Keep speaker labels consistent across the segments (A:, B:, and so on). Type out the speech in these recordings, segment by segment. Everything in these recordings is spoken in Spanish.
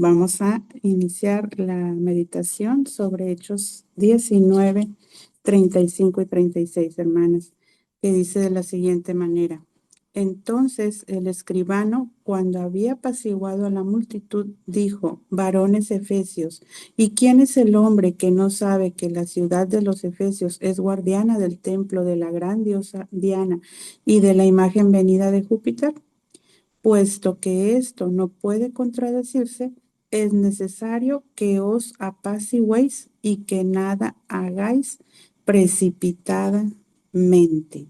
A: Vamos a iniciar la meditación sobre Hechos 19, 35 y 36, hermanas, que dice de la siguiente manera. Entonces el escribano, cuando había apaciguado a la multitud, dijo: varones efesios, ¿y quién es el hombre que no sabe que la ciudad de los efesios es guardiana del templo de la gran diosa Diana y de la imagen venida de Júpiter? Puesto que esto no puede contradecirse, es necesario que os apaciguéis y que nada hagáis precipitadamente.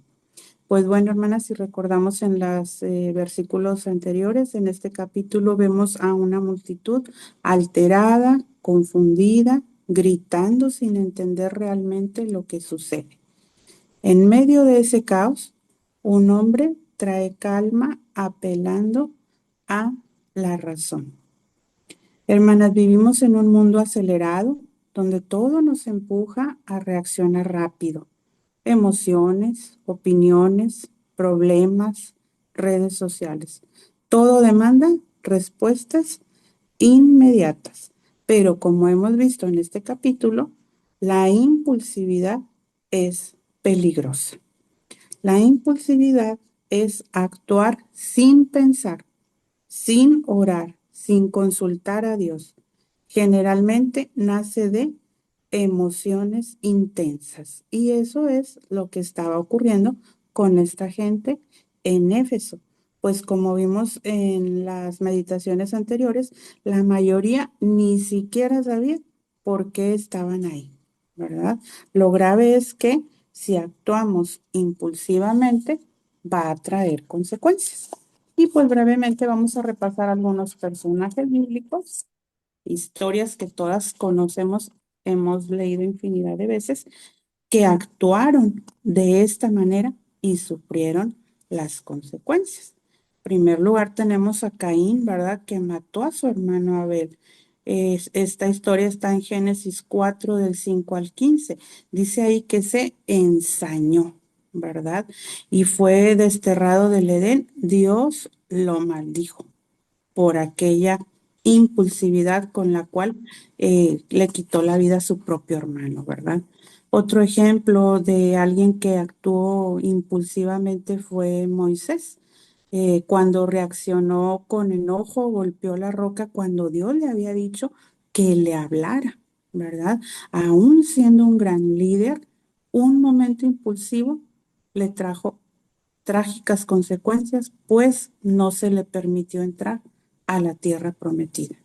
A: Pues bueno, hermanas, si recordamos en los versículos anteriores, en este capítulo vemos a una multitud alterada, confundida, gritando sin entender realmente lo que sucede. En medio de ese caos, un hombre trae calma apelando a la razón. Hermanas, vivimos en un mundo acelerado donde todo nos empuja a reaccionar rápido. Emociones, opiniones, problemas, redes sociales. Todo demanda respuestas inmediatas. Pero como hemos visto en este capítulo, la impulsividad es peligrosa. La impulsividad es actuar sin pensar, sin orar, sin consultar a Dios. Generalmente nace de emociones intensas. Y eso es lo que estaba ocurriendo con esta gente en Éfeso. Pues como vimos en las meditaciones anteriores, la mayoría ni siquiera sabía por qué estaban ahí, ¿verdad? Lo grave es que si actuamos impulsivamente, va a traer consecuencias. Y pues brevemente vamos a repasar algunos personajes bíblicos, historias que todas conocemos, hemos leído infinidad de veces, que actuaron de esta manera y sufrieron las consecuencias. En primer lugar tenemos a Caín, ¿verdad? Que mató a su hermano Abel. Esta historia está en Génesis 4 del 5 al 15. Dice ahí que se ensañó, ¿verdad? Y fue desterrado del Edén. Dios lo maldijo por aquella impulsividad con la cual le quitó la vida a su propio hermano, ¿verdad? Otro ejemplo de alguien que actuó impulsivamente fue Moisés. Cuando reaccionó con enojo, golpeó la roca cuando Dios le había dicho que le hablara, ¿verdad? Aún siendo un gran líder, un momento impulsivo le trajo trágicas consecuencias, pues no se le permitió entrar a la tierra prometida.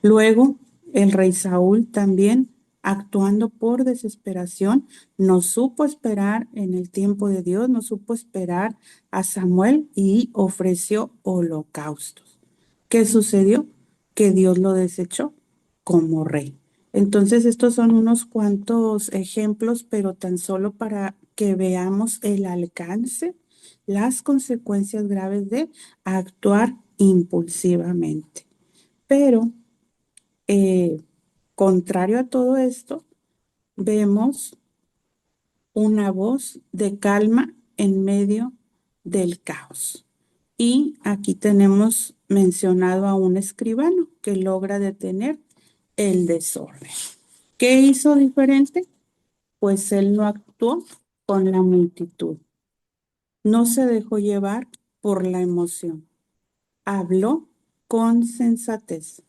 A: Luego, el rey Saúl también, actuando por desesperación, no supo esperar en el tiempo de Dios, no supo esperar a Samuel y ofreció holocaustos. ¿Qué sucedió? Que Dios lo desechó como rey. Entonces, estos son unos cuantos ejemplos, pero tan solo para que veamos el alcance, las consecuencias graves de actuar impulsivamente. Pero, contrario a todo esto, vemos una voz de calma en medio del caos. Y aquí tenemos mencionado a un escribano que logra detener el desorden. ¿Qué hizo diferente? Pues él no actuó con la multitud, no se dejó llevar por la emoción, habló con sensatez,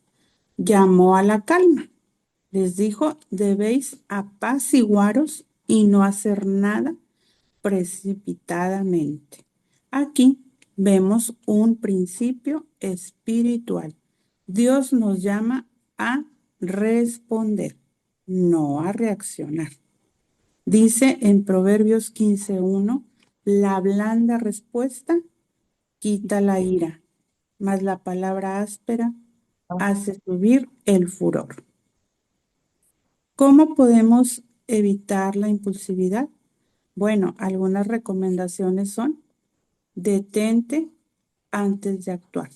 A: llamó a la calma, les dijo: debéis apaciguaros y no hacer nada precipitadamente. Aquí vemos un principio espiritual. Dios nos llama a responder, no a reaccionar. Dice en Proverbios 15:1, la blanda respuesta quita la ira, mas la palabra áspera hace subir el furor. ¿Cómo podemos evitar la impulsividad? Bueno, algunas recomendaciones son: detente antes de actuar,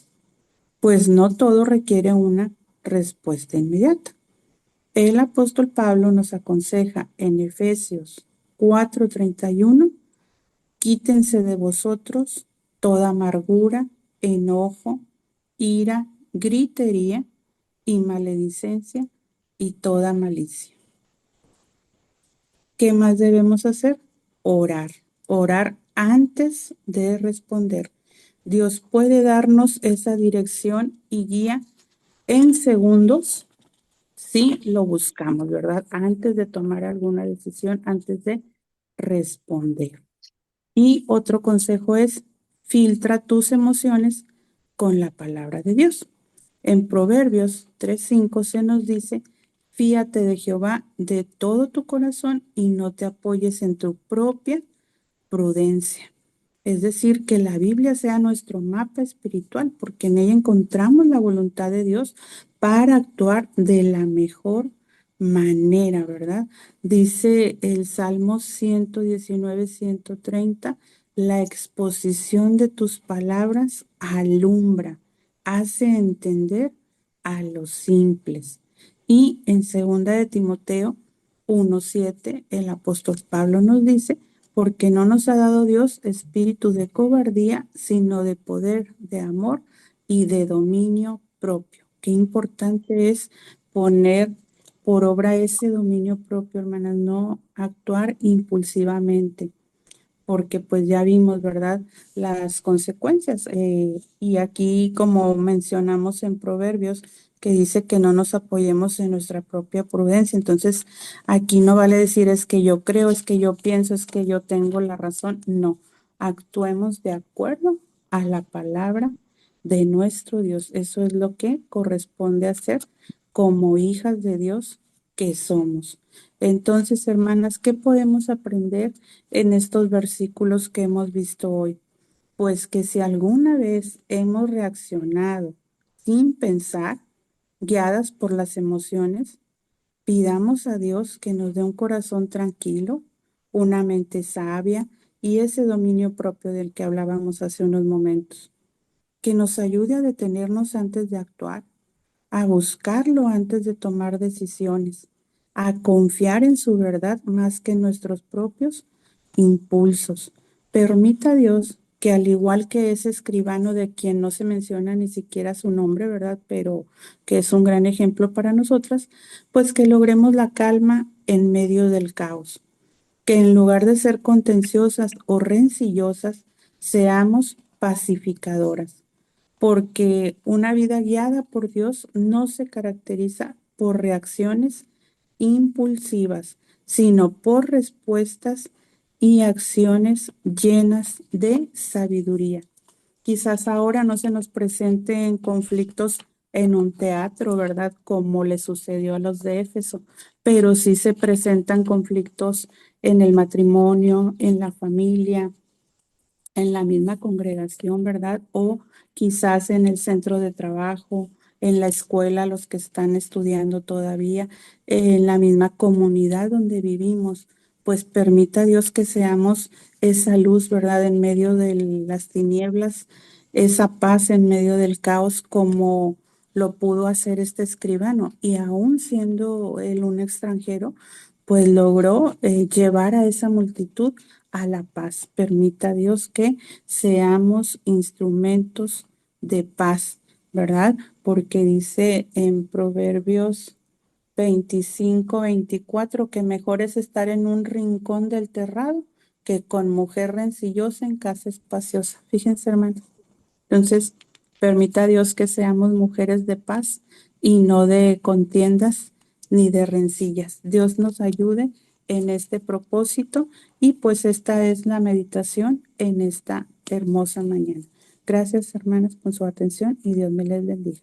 A: pues no todo requiere una respuesta inmediata. El apóstol Pablo nos aconseja en Efesios 4:31, quítense de vosotros toda amargura, enojo, ira, gritería y maledicencia y toda malicia. ¿Qué más debemos hacer? Orar. Orar antes de responder. Dios puede darnos esa dirección y guía en segundos si lo buscamos, ¿verdad? Antes de tomar alguna decisión, antes de responder. Y otro consejo es, filtra tus emociones con la palabra de Dios. En Proverbios 3:5 se nos dice, fíate de Jehová de todo tu corazón y no te apoyes en tu propia prudencia. Es decir, que la Biblia sea nuestro mapa espiritual, porque en ella encontramos la voluntad de Dios para actuar de la mejor manera, ¿verdad? Dice el Salmo 119, 130, la exposición de tus palabras alumbra, hace entender a los simples. Y en segunda de Timoteo 1:7, el apóstol Pablo nos dice, porque no nos ha dado Dios espíritu de cobardía, sino de poder, de amor y de dominio propio. Qué importante es poner por obra ese dominio propio, hermanas, no actuar impulsivamente, porque pues ya vimos, ¿verdad?, las consecuencias. Y aquí, como mencionamos en Proverbios, que dice que no nos apoyemos en nuestra propia prudencia. Entonces, aquí no vale decir es que yo creo, es que yo pienso, es que yo tengo la razón. No, actuemos de acuerdo a la palabra de nuestro Dios. Eso es lo que corresponde hacer como hijas de Dios que somos. Entonces, hermanas, ¿qué podemos aprender en estos versículos que hemos visto hoy? Pues que si alguna vez hemos reaccionado sin pensar, guiadas por las emociones, pidamos a Dios que nos dé un corazón tranquilo, una mente sabia y ese dominio propio del que hablábamos hace unos momentos, que nos ayude a detenernos antes de actuar, a buscarlo antes de tomar decisiones, a confiar en su verdad más que en nuestros propios impulsos. Permita a Dios que al igual que ese escribano de quien no se menciona ni siquiera su nombre, ¿verdad? Pero que es un gran ejemplo para nosotras, pues que logremos la calma en medio del caos, que en lugar de ser contenciosas o rencillosas, seamos pacificadoras, porque una vida guiada por Dios no se caracteriza por reacciones impulsivas, sino por respuestas y acciones llenas de sabiduría. Quizás ahora no se nos presenten conflictos en un teatro, ¿verdad? Como le sucedió a los de Éfeso, pero sí se presentan conflictos en el matrimonio, en la familia, en la misma congregación, ¿verdad? O quizás en el centro de trabajo, en la escuela, los que están estudiando todavía, en la misma comunidad donde vivimos. Pues permita Dios que seamos esa luz, ¿verdad? En medio de las tinieblas, esa paz en medio del caos, como lo pudo hacer este escribano. Y aún siendo él un extranjero, pues logró llevar a esa multitud a la paz. Permita Dios que seamos instrumentos de paz, ¿verdad? Porque dice en Proverbios 25, 24 que mejor es estar en un rincón del terrado que con mujer rencillosa en casa espaciosa. Fíjense, hermanos. Entonces, permita Dios que seamos mujeres de paz y no de contiendas ni de rencillas. Dios nos ayude en este propósito y pues esta es la meditación en esta hermosa mañana. Gracias, hermanas, por su atención y Dios me les bendiga.